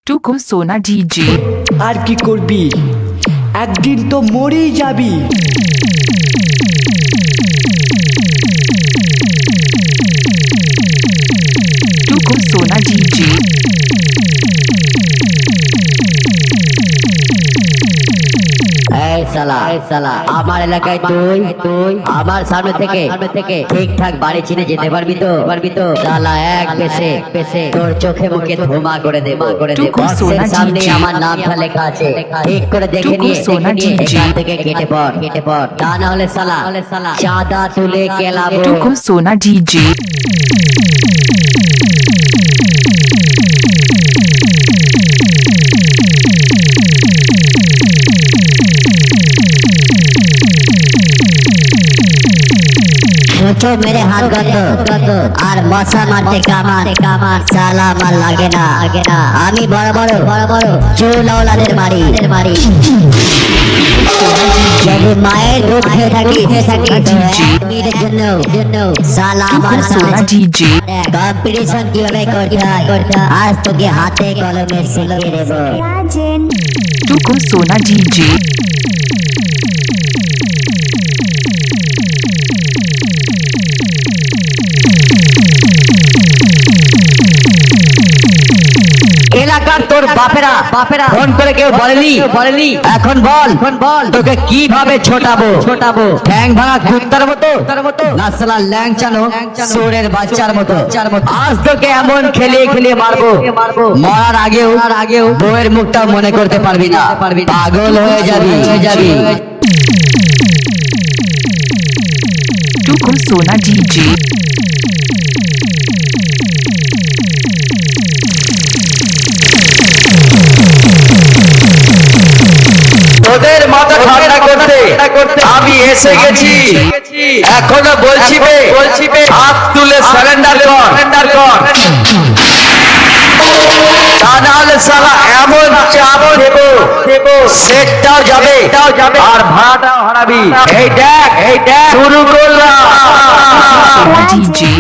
টুকু সোনা ডিজে। আর কি করবি, একদিন তো মরেই যাবি। টুকু সোনা ডিজে। এই শালা আমার এলাকায় তুই আমার সামনে থেকে ঠিকঠাক বাড়ি চিনে যেতে পারবি তো শালা এক পেশে তোর চোখে মুখে ধোঁয়া করে দেব টুকু সোনা বক্সের সামনে ডিজে। আমার নামটা লেখা আছে, ঠিক করে দেখে টুকু নিয়ে সোনা ডিজে। এখান থেকে কেটে পড় তা না হলে শালা চাঁদা তুলে কেলাবো। টুকু সোনা ডিজে। सोचो मेरे हाथ गंदो আর মশা মারতে কামান শালা আমার লাগে না আমি বড় বড় চুল ওলাদের মারি যদি মায়ের দুধ খেয়ে থাকি তো এক মিনিটের জন্য শালা আমার টুকু সোনা ডিজে। কম্পিটিশন কিভাবে করতে হয় আজ তোকে হাতে কলমে শিখিয়ে দেবো। টুকু সোনা ডিজে। এলাকার তোর বাপেরা ফোন করে কেউ বলেনি এখন বল তোকে কিভাবে ছোটাবো ঠ্যাং ভাঙা কুত্তার মতো না শালা ল্যাংচানো সুরের বাচ্চার মতো আজ তোকে এমন খেলিয়ে মারবো মরার আগেও বউয়ের মুখটা মনে করতে পারবি না, পাগল হয়ে যাবি। টুকু সোনা ডিজে। তোদের মাথা ঠান্ডা করতে আমি এসে গেছি। এখনো বলছি বে হাত তুলে সারেন্ডার কর তা না হলে শালা এমন চাপ দেব সেটটাও যাবে আর ভাড়াটাও হারাবি। এই দেখ শুরু করলাম। সোনা ডিজে।